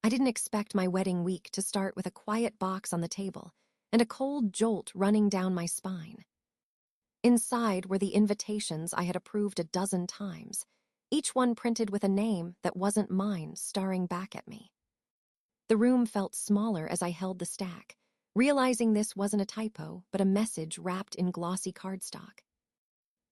I didn't expect my wedding week to start with a quiet box on the table and a cold jolt running down my spine. Inside were the invitations I had approved a dozen times, each one printed with a name that wasn't mine staring back at me. The room felt smaller as I held the stack, realizing this wasn't a typo, but a message wrapped in glossy cardstock.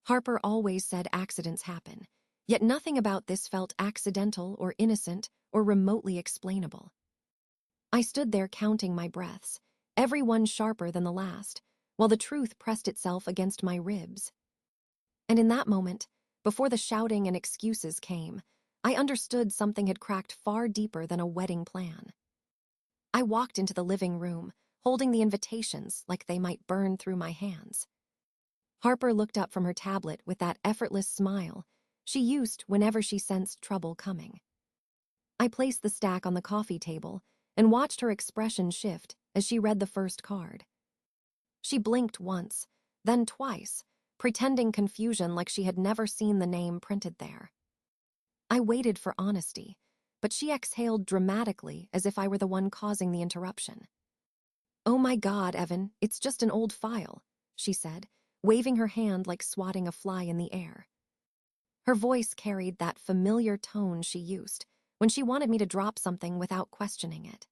Harper always said accidents happen, yet nothing about this felt accidental or innocent or remotely explainable. I stood there counting my breaths, every one sharper than the last, while the truth pressed itself against my ribs. And in that moment, before the shouting and excuses came, I understood something had cracked far deeper than a wedding plan. I walked into the living room, holding the invitations like they might burn through my hands. Harper looked up from her tablet with that effortless smile she used whenever she sensed trouble coming. I placed the stack on the coffee table and watched her expression shift as she read the first card. She blinked once, then twice, pretending confusion like she had never seen the name printed there. I waited for honesty, but she exhaled dramatically as if I were the one causing the interruption. "Oh my God, Evan, it's just an old file," she said, waving her hand like swatting a fly in the air. Her voice carried that familiar tone she used when she wanted me to drop something without questioning it.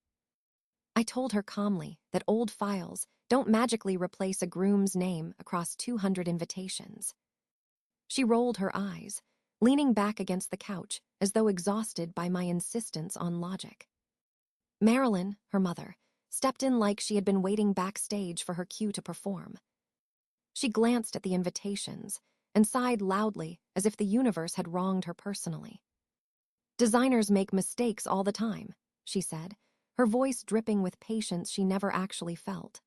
I told her calmly that old files don't magically replace a groom's name across 200 invitations. She rolled her eyes, leaning back against the couch as though exhausted by my insistence on logic. Marilyn, her mother, stepped in like she had been waiting backstage for her cue to perform. She glanced at the invitations and sighed loudly as if the universe had wronged her personally. "Designers make mistakes all the time," she said, her voice dripping with patience she never actually felt.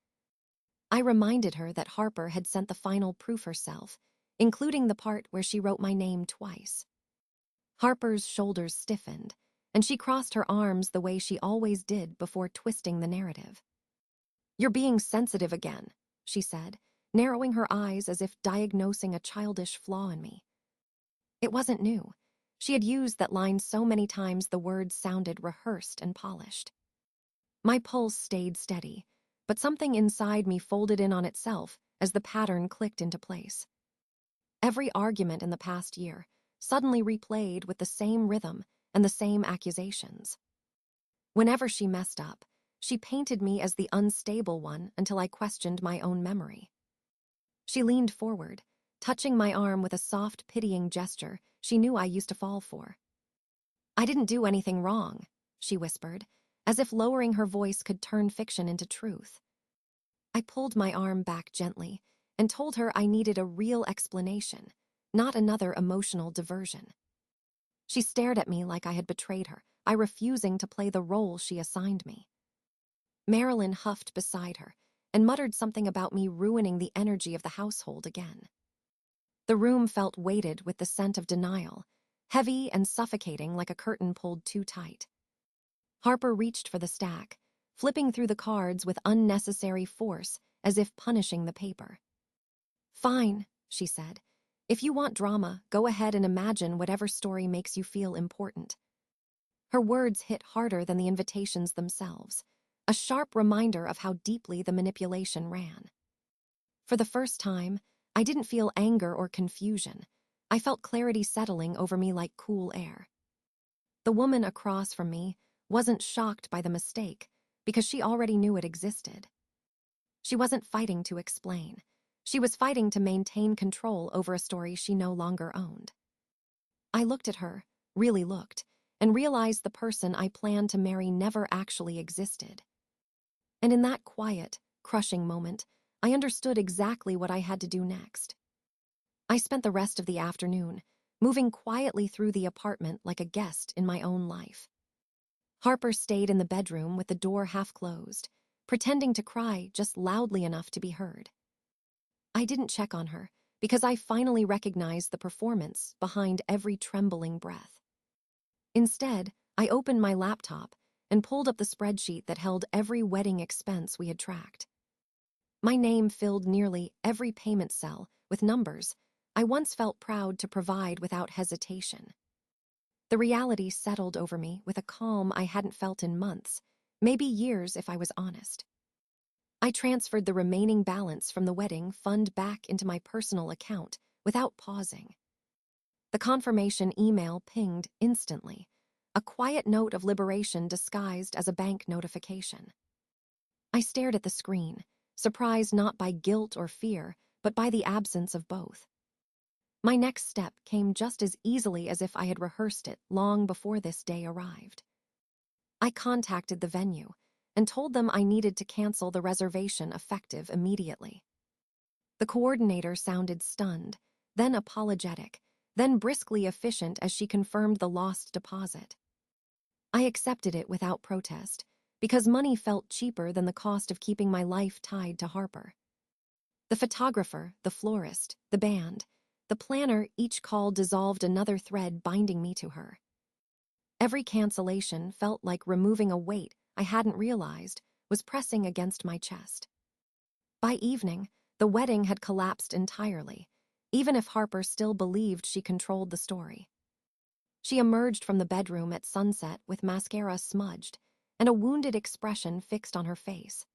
I reminded her that Harper had sent the final proof herself, including the part where she wrote my name twice. Harper's shoulders stiffened, and she crossed her arms the way she always did before twisting the narrative. "You're being sensitive again," she said, narrowing her eyes as if diagnosing a childish flaw in me. It wasn't new. She had used that line so many times the words sounded rehearsed and polished. My pulse stayed steady, but something inside me folded in on itself as the pattern clicked into place. Every argument in the past year suddenly replayed with the same rhythm and the same accusations. Whenever she messed up, she painted me as the unstable one until I questioned my own memory. She leaned forward, touching my arm with a soft, pitying gesture she knew I used to fall for. "I didn't do anything wrong," she whispered, as if lowering her voice could turn fiction into truth. I pulled my arm back gently and told her I needed a real explanation, not another emotional diversion. She stared at me like I had betrayed her, I refusing to play the role she assigned me. Marilyn huffed beside her and muttered something about me ruining the energy of the household again. The room felt weighted with the scent of denial, heavy and suffocating like a curtain pulled too tight. Harper reached for the stack, flipping through the cards with unnecessary force as if punishing the paper. "Fine," she said. "If you want drama, go ahead and imagine whatever story makes you feel important." Her words hit harder than the invitations themselves, a sharp reminder of how deeply the manipulation ran. For the first time, I didn't feel anger or confusion. I felt clarity settling over me like cool air. The woman across from me wasn't shocked by the mistake because she already knew it existed. She wasn't fighting to explain. She was fighting to maintain control over a story she no longer owned. I looked at her, really looked, and realized the person I planned to marry never actually existed. And in that quiet, crushing moment, I understood exactly what I had to do next. I spent the rest of the afternoon moving quietly through the apartment like a guest in my own life. Harper stayed in the bedroom with the door half closed, pretending to cry just loudly enough to be heard. I didn't check on her because I finally recognized the performance behind every trembling breath. Instead, I opened my laptop and pulled up the spreadsheet that held every wedding expense we had tracked. My name filled nearly every payment cell with numbers I once felt proud to provide without hesitation. The reality settled over me with a calm I hadn't felt in months, maybe years if I was honest. I transferred the remaining balance from the wedding fund back into my personal account without pausing. The confirmation email pinged instantly, a quiet note of liberation disguised as a bank notification. I stared at the screen, surprised not by guilt or fear, but by the absence of both. My next step came just as easily as if I had rehearsed it long before this day arrived. I contacted the venue and told them I needed to cancel the reservation effective immediately. The coordinator sounded stunned, then apologetic, then briskly efficient as she confirmed the lost deposit. I accepted it without protest, because money felt cheaper than the cost of keeping my life tied to Harper. The photographer, the florist, the band, the planner, each call dissolved another thread binding me to her. Every cancellation felt like removing a weight I hadn't realized was pressing against my chest. By evening, the wedding had collapsed entirely, even if Harper still believed she controlled the story. She emerged from the bedroom at sunset with mascara smudged and a wounded expression fixed on her face.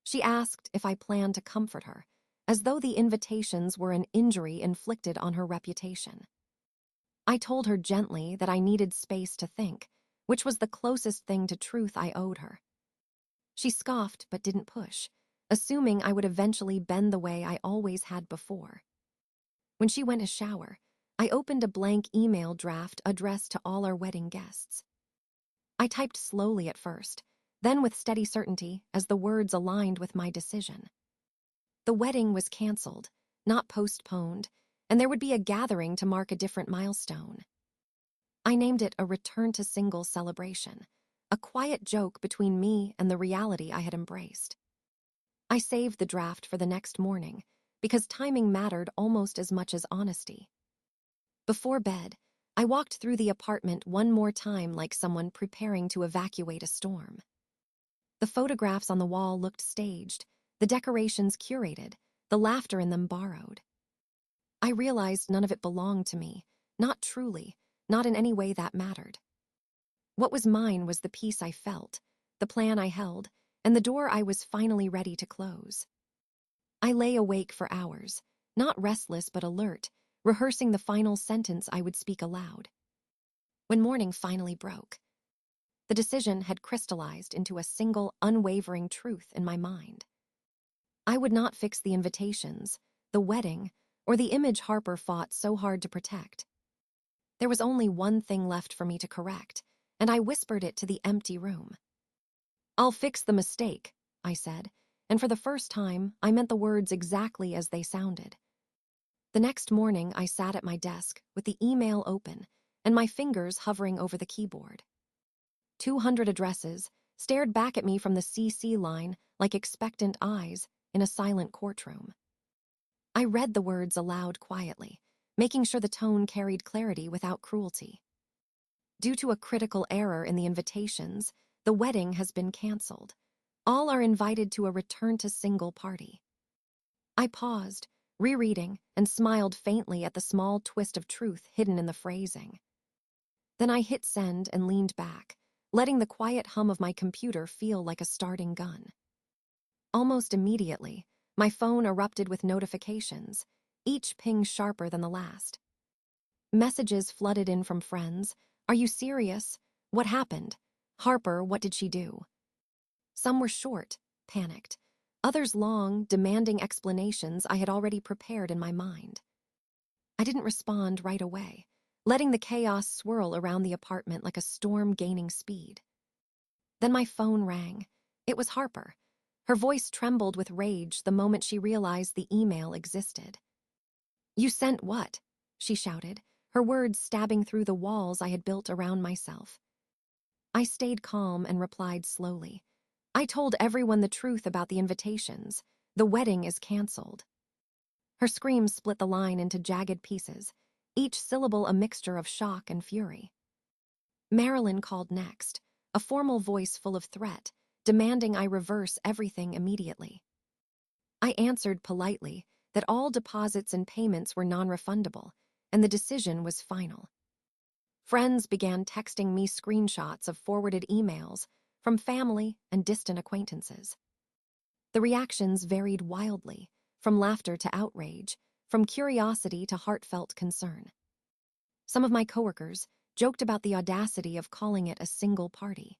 She asked if I planned to comfort her, as though the invitations were an injury inflicted on her reputation. I told her gently that I needed space to think, which was the closest thing to truth I owed her. She scoffed but didn't push, assuming I would eventually bend the way I always had before. When she went to shower, I opened a blank email draft addressed to all our wedding guests. I typed slowly at first, then with steady certainty as the words aligned with my decision. The wedding was canceled, not postponed, and there would be a gathering to mark a different milestone. I named it a return to single celebration, a quiet joke between me and the reality I had embraced. I saved the draft for the next morning, because timing mattered almost as much as honesty. Before bed, I walked through the apartment one more time like someone preparing to evacuate a storm. The photographs on the wall looked staged, the decorations curated, the laughter in them borrowed. I realized none of it belonged to me, not truly, not in any way that mattered. What was mine was the peace I felt, the plan I held, and the door I was finally ready to close. I lay awake for hours, not restless but alert, rehearsing the final sentence I would speak aloud. When morning finally broke, the decision had crystallized into a single, unwavering truth in my mind. I would not fix the invitations, the wedding, or the image Harper fought so hard to protect. There was only one thing left for me to correct, and I whispered it to the empty room. "I'll fix the mistake," I said, and for the first time, I meant the words exactly as they sounded. The next morning, I sat at my desk with the email open and my fingers hovering over the keyboard. 200 addresses stared back at me from the CC line like expectant eyes in a silent courtroom. I read the words aloud quietly, making sure the tone carried clarity without cruelty. Due to a critical error in the invitations, the wedding has been canceled. All are invited to a return to single party. I paused, rereading, and smiled faintly at the small twist of truth hidden in the phrasing. Then I hit send and leaned back, letting the quiet hum of my computer feel like a starting gun. Almost immediately, my phone erupted with notifications, each ping sharper than the last. Messages flooded in from friends. "Are you serious? What happened? Harper, what did she do?" Some were short, panicked. Others long, demanding explanations I had already prepared in my mind. I didn't respond right away, letting the chaos swirl around the apartment like a storm gaining speed. Then my phone rang. It was Harper. Her voice trembled with rage the moment she realized the email existed. "You sent what?" she shouted, her words stabbing through the walls I had built around myself. I stayed calm and replied slowly. "I told everyone the truth about the invitations. The wedding is canceled." Her scream split the line into jagged pieces, each syllable a mixture of shock and fury. Marilyn called next, a formal voice full of threat, demanding I reverse everything immediately. I answered politely that all deposits and payments were non-refundable, and the decision was final. Friends began texting me screenshots of forwarded emails from family and distant acquaintances. The reactions varied wildly, from laughter to outrage, from curiosity to heartfelt concern. Some of my coworkers joked about the audacity of calling it a single party.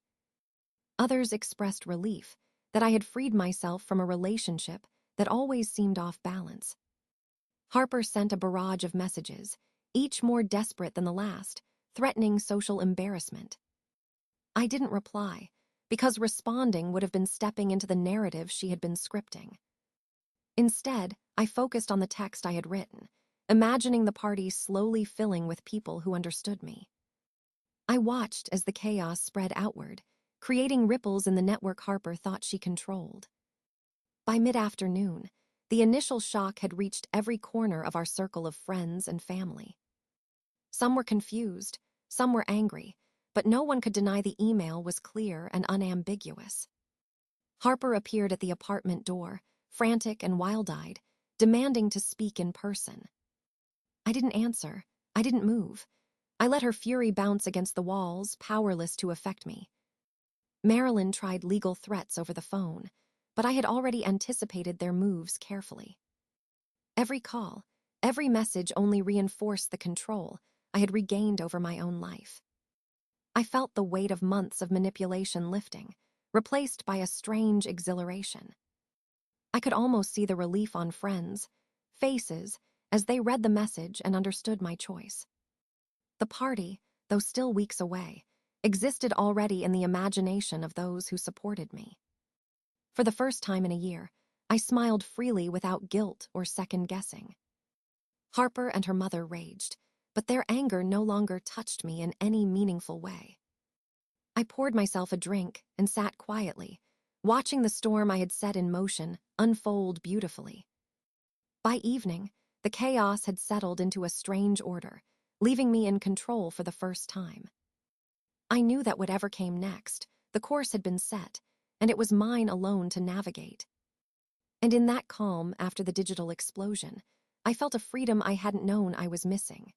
Others expressed relief that I had freed myself from a relationship that always seemed off balance. Harper sent a barrage of messages, each more desperate than the last, threatening social embarrassment. I didn't reply, because responding would have been stepping into the narrative she had been scripting. Instead, I focused on the text I had written, imagining the party slowly filling with people who understood me. I watched as the chaos spread outward, creating ripples in the network Harper thought she controlled. By mid-afternoon, the initial shock had reached every corner of our circle of friends and family. Some were confused, some were angry, but no one could deny the email was clear and unambiguous. Harper appeared at the apartment door, frantic and wild-eyed, demanding to speak in person. I didn't answer. I didn't move. I let her fury bounce against the walls, powerless to affect me. Marilyn tried legal threats over the phone, but I had already anticipated their moves carefully. Every call, every message only reinforced the control I had regained over my own life. I felt the weight of months of manipulation lifting, replaced by a strange exhilaration. I could almost see the relief on friends' faces as they read the message and understood my choice. The party, though still weeks away, existed already in the imagination of those who supported me. For the first time in a year, I smiled freely without guilt or second-guessing. Harper and her mother raged, but their anger no longer touched me in any meaningful way. I poured myself a drink and sat quietly, watching the storm I had set in motion unfold beautifully. By evening, the chaos had settled into a strange order, leaving me in control for the first time. I knew that whatever came next, the course had been set, and it was mine alone to navigate. And in that calm after the digital explosion, I felt a freedom I hadn't known I was missing.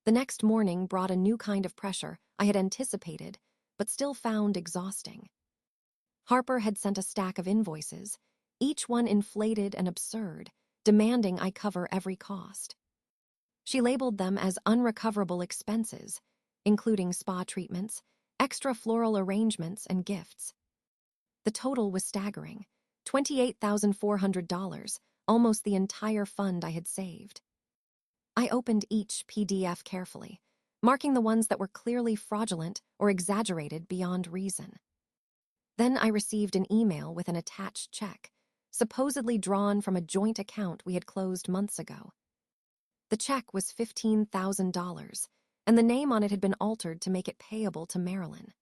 The next morning brought a new kind of pressure I had anticipated, but still found exhausting. Harper had sent a stack of invoices, each one inflated and absurd, demanding I cover every cost. She labeled them as unrecoverable expenses, including spa treatments, extra floral arrangements, and gifts. The total was staggering, $28,400, almost the entire fund I had saved. I opened each PDF carefully, marking the ones that were clearly fraudulent or exaggerated beyond reason. Then I received an email with an attached check, supposedly drawn from a joint account we had closed months ago. The check was $15,000, and the name on it had been altered to make it payable to Marilyn.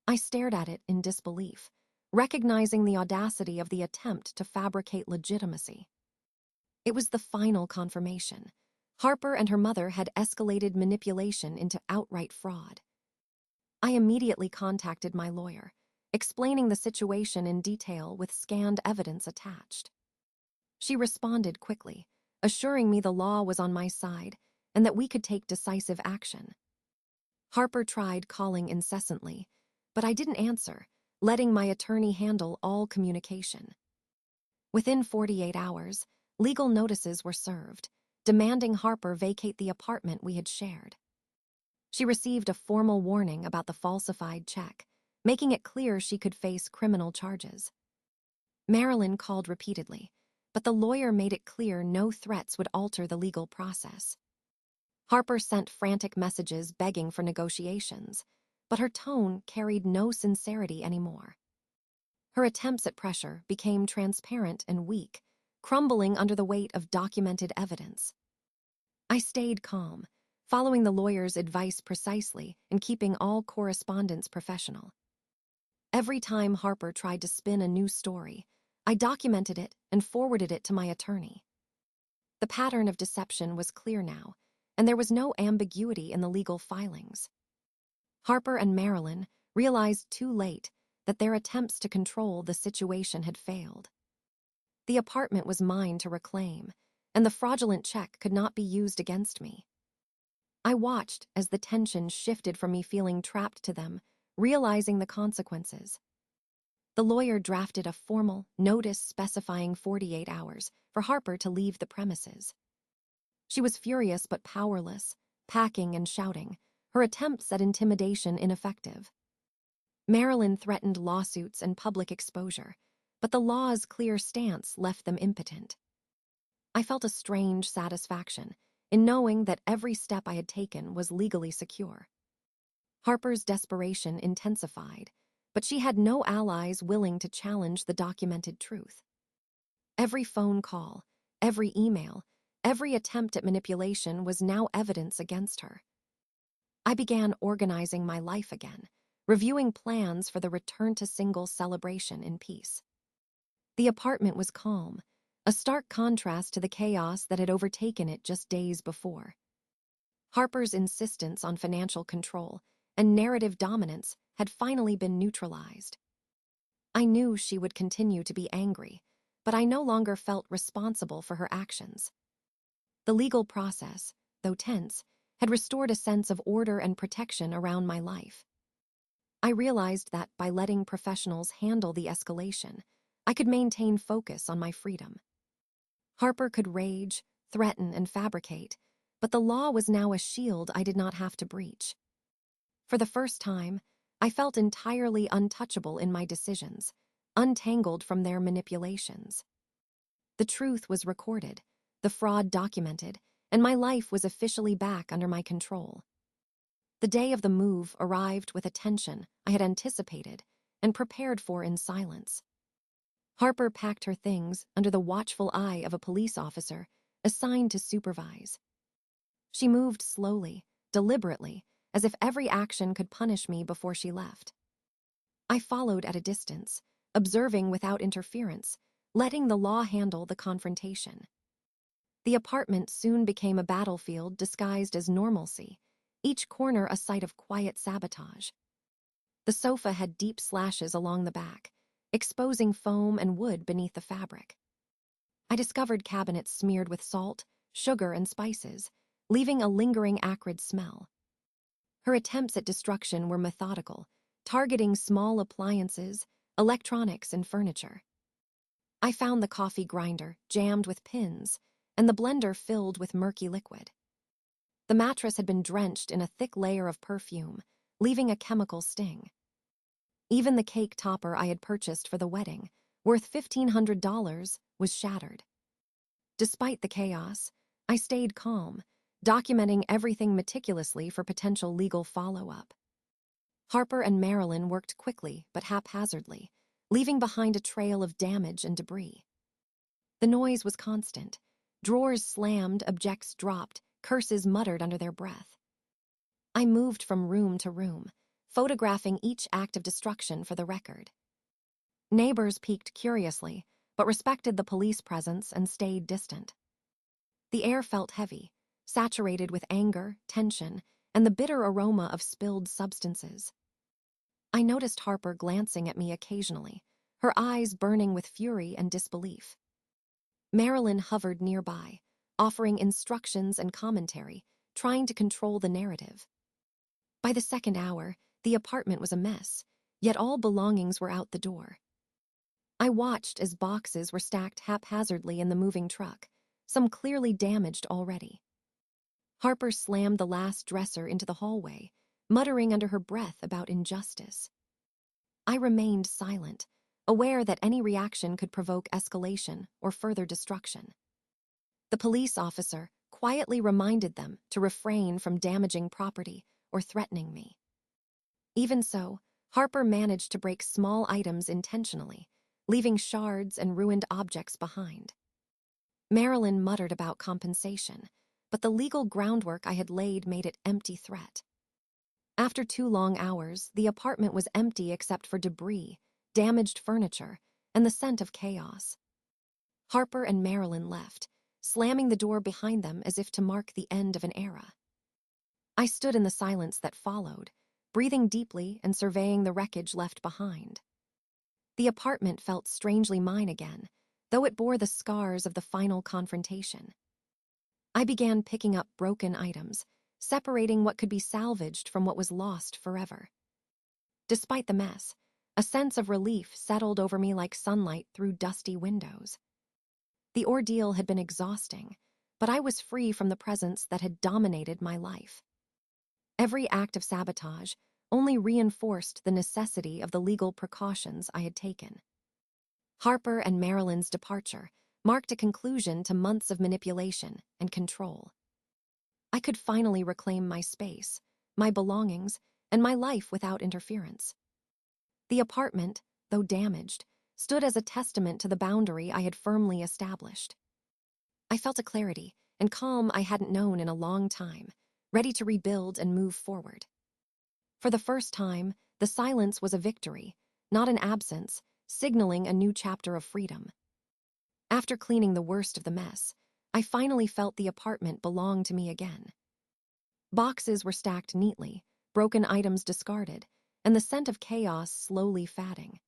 I stared at it in disbelief, recognizing the audacity of the attempt to fabricate legitimacy. It was the final confirmation. Harper and her mother had escalated manipulation into outright fraud. I immediately contacted my lawyer, explaining the situation in detail with scanned evidence attached. She responded quickly, assuring me the law was on my side and that we could take decisive action. Harper tried calling incessantly, but I didn't answer, letting my attorney handle all communication. Within 48 hours, legal notices were served, demanding Harper vacate the apartment we had shared. She received a formal warning about the falsified check, making it clear she could face criminal charges. Marilyn called repeatedly, but the lawyer made it clear no threats would alter the legal process. Harper sent frantic messages begging for negotiations, but her tone carried no sincerity anymore. Her attempts at pressure became transparent and weak, crumbling under the weight of documented evidence. I stayed calm, following the lawyer's advice precisely and keeping all correspondence professional. Every time Harper tried to spin a new story, I documented it and forwarded it to my attorney. The pattern of deception was clear now, and there was no ambiguity in the legal filings. Harper and Marilyn realized too late that their attempts to control the situation had failed. The apartment was mine to reclaim, and the fraudulent check could not be used against me. I watched as the tension shifted from me feeling trapped to them, realizing the consequences. The lawyer drafted a formal notice specifying 48 hours for Harper to leave the premises. She was furious but powerless, packing and shouting, her attempts at intimidation ineffective. Marilyn threatened lawsuits and public exposure, but the law's clear stance left them impotent. I felt a strange satisfaction in knowing that every step I had taken was legally secure. Harper's desperation intensified, but she had no allies willing to challenge the documented truth. Every phone call, every email, every attempt at manipulation was now evidence against her. I began organizing my life again, reviewing plans for the return to single celebration in peace. The apartment was calm, a stark contrast to the chaos that had overtaken it just days before. Harper's insistence on financial control and narrative dominance had finally been neutralized. I knew she would continue to be angry, but I no longer felt responsible for her actions. The legal process, though tense, had restored a sense of order and protection around my life. I realized that by letting professionals handle the escalation, I could maintain focus on my freedom. Harper could rage, threaten, and fabricate, but the law was now a shield I did not have to breach. For the first time, I felt entirely untouchable in my decisions, untangled from their manipulations. The truth was recorded, the fraud documented, and my life was officially back under my control. The day of the move arrived with a tension I had anticipated and prepared for in silence. Harper packed her things under the watchful eye of a police officer assigned to supervise. She moved slowly, deliberately, as if every action could punish me before she left. I followed at a distance, observing without interference, letting the law handle the confrontation. The apartment soon became a battlefield disguised as normalcy, each corner a site of quiet sabotage. The sofa had deep slashes along the back, exposing foam and wood beneath the fabric. I discovered cabinets smeared with salt, sugar, and spices, leaving a lingering acrid smell. Her attempts at destruction were methodical, targeting small appliances, electronics, and furniture. I found the coffee grinder jammed with pins and the blender filled with murky liquid. The mattress had been drenched in a thick layer of perfume, leaving a chemical sting. Even the cake topper I had purchased for the wedding, worth $1,500, was shattered. Despite the chaos, I stayed calm, documenting everything meticulously for potential legal follow-up. Harper and Marilyn worked quickly but haphazardly, leaving behind a trail of damage and debris. The noise was constant. Drawers slammed, objects dropped, curses muttered under their breath. I moved from room to room, photographing each act of destruction for the record. Neighbors peeked curiously, but respected the police presence and stayed distant. The air felt heavy, saturated with anger, tension, and the bitter aroma of spilled substances. I noticed Harper glancing at me occasionally, her eyes burning with fury and disbelief. Marilyn hovered nearby, offering instructions and commentary, trying to control the narrative. By the second hour, the apartment was a mess, yet all belongings were out the door. I watched as boxes were stacked haphazardly in the moving truck, some clearly damaged already. Harper slammed the last dresser into the hallway, muttering under her breath about injustice. I remained silent, aware that any reaction could provoke escalation or further destruction. The police officer quietly reminded them to refrain from damaging property or threatening me. Even so, Harper managed to break small items intentionally, leaving shards and ruined objects behind. Marilyn muttered about compensation, but the legal groundwork I had laid made it empty threat. After 2 long hours, the apartment was empty except for debris, damaged furniture, and the scent of chaos. Harper and Marilyn left, slamming the door behind them as if to mark the end of an era. I stood in the silence that followed, breathing deeply and surveying the wreckage left behind. The apartment felt strangely mine again, though it bore the scars of the final confrontation. I began picking up broken items, separating what could be salvaged from what was lost forever. Despite the mess, a sense of relief settled over me like sunlight through dusty windows. The ordeal had been exhausting, but I was free from the presence that had dominated my life. Every act of sabotage only reinforced the necessity of the legal precautions I had taken. Harper and Marilyn's departure marked a conclusion to months of manipulation and control. I could finally reclaim my space, my belongings, and my life without interference. The apartment, though damaged, stood as a testament to the boundary I had firmly established. I felt a clarity and calm I hadn't known in a long time, ready to rebuild and move forward. For the first time, the silence was a victory, not an absence, signaling a new chapter of freedom. After cleaning the worst of the mess, I finally felt the apartment belonged to me again. Boxes were stacked neatly, broken items discarded, and the scent of chaos slowly fading.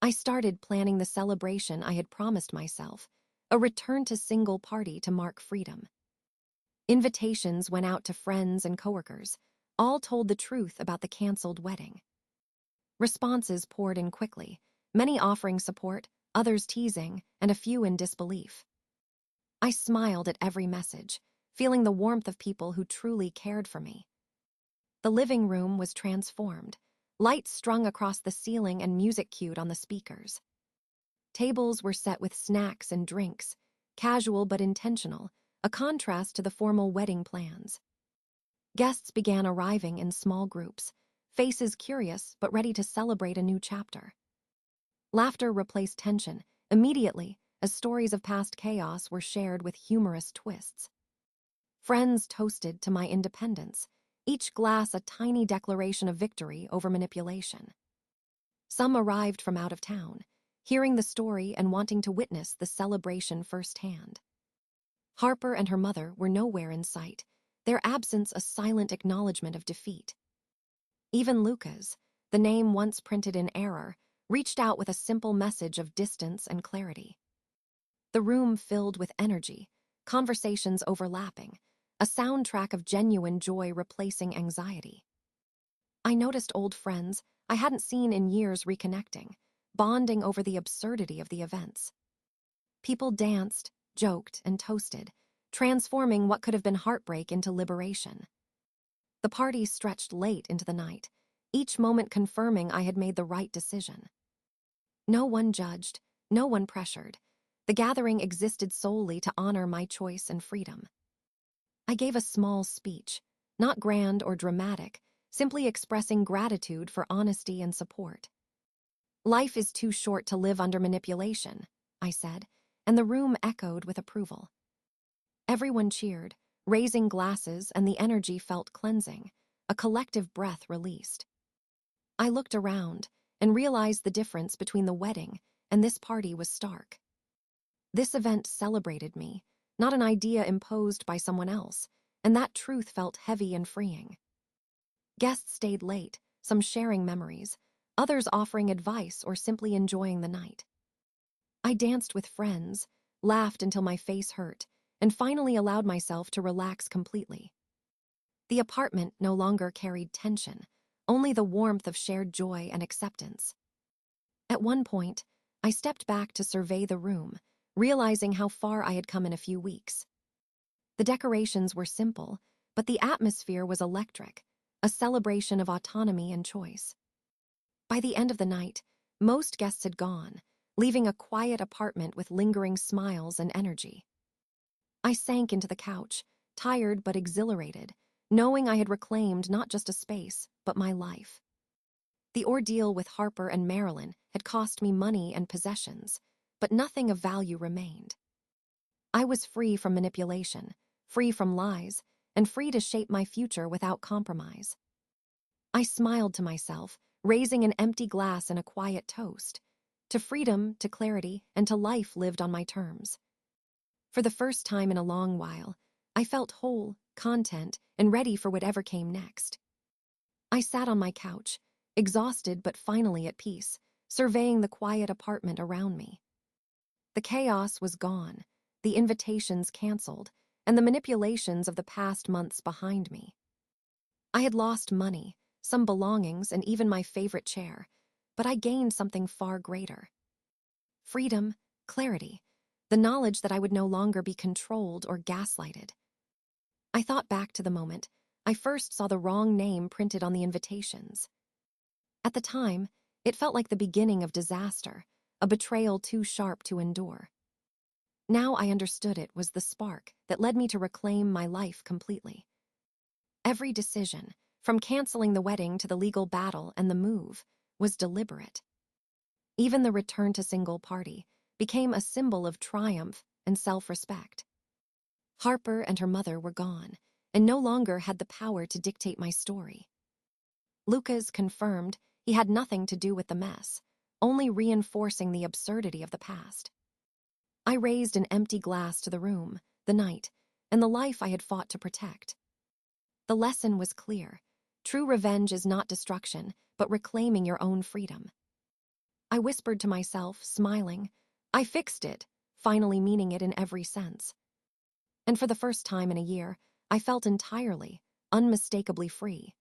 I started planning the celebration I had promised myself, a return to single party to mark freedom. Invitations went out to friends and coworkers, all told the truth about the canceled wedding. Responses poured in quickly, many offering support, others teasing, and a few in disbelief. I smiled at every message, feeling the warmth of people who truly cared for me. The living room was transformed, lights strung across the ceiling and music cued on the speakers. Tables were set with snacks and drinks, casual but intentional, a contrast to the formal wedding plans. Guests began arriving in small groups, faces curious but ready to celebrate a new chapter. Laughter replaced tension immediately as stories of past chaos were shared with humorous twists. Friends toasted to my independence, each glass a tiny declaration of victory over manipulation. Some arrived from out of town, hearing the story and wanting to witness the celebration firsthand. Harper and her mother were nowhere in sight, their absence a silent acknowledgement of defeat. Even Lucas, the name once printed in error, reached out with a simple message of distance and clarity. The room filled with energy, conversations overlapping, a soundtrack of genuine joy replacing anxiety. I noticed old friends I hadn't seen in years reconnecting, bonding over the absurdity of the events. People danced, joked, and toasted, transforming what could have been heartbreak into liberation. The party stretched late into the night, each moment confirming I had made the right decision. No one judged, no one pressured. The gathering existed solely to honor my choice and freedom. I gave a small speech, not grand or dramatic, simply expressing gratitude for honesty and support. "Life is too short to live under manipulation," I said, and the room echoed with approval. Everyone cheered, raising glasses, and the energy felt cleansing, a collective breath released. I looked around and realized the difference between the wedding and this party was stark. This event celebrated me, not an idea imposed by someone else, and that truth felt heavy and freeing. Guests stayed late, some sharing memories, others offering advice or simply enjoying the night. I danced with friends, laughed until my face hurt, and finally allowed myself to relax completely. The apartment no longer carried tension, only the warmth of shared joy and acceptance. At one point, I stepped back to survey the room, realizing how far I had come in a few weeks. The decorations were simple, but the atmosphere was electric, a celebration of autonomy and choice. By the end of the night, most guests had gone, leaving a quiet apartment with lingering smiles and energy. I sank into the couch, tired but exhilarated, knowing I had reclaimed not just a space, but my life. The ordeal with Harper and Marilyn had cost me money and possessions, but nothing of value remained. I was free from manipulation, free from lies, and free to shape my future without compromise. I smiled to myself, raising an empty glass and a quiet toast, to freedom, to clarity, and to life lived on my terms. For the first time in a long while, I felt whole, content, and ready for whatever came next. I sat on my couch, exhausted but finally at peace, surveying the quiet apartment around me. The chaos was gone, the invitations canceled, and the manipulations of the past months behind me. I had lost money, some belongings, and even my favorite chair, but I gained something far greater. Freedom, clarity, the knowledge that I would no longer be controlled or gaslighted. I thought back to the moment I first saw the wrong name printed on the invitations. At the time, it felt like the beginning of disaster, a betrayal too sharp to endure. Now I understood it was the spark that led me to reclaim my life completely. Every decision, from canceling the wedding to the legal battle and the move, was deliberate. Even the return to single party became a symbol of triumph and self-respect. Harper and her mother were gone, and no longer had the power to dictate my story. Lucas confirmed he had nothing to do with the mess, only reinforcing the absurdity of the past. I raised an empty glass to the room, the night, and the life I had fought to protect. The lesson was clear. True revenge is not destruction, but reclaiming your own freedom. I whispered to myself, smiling, I fixed it, finally meaning it in every sense. And for the first time in a year, I felt entirely, unmistakably free.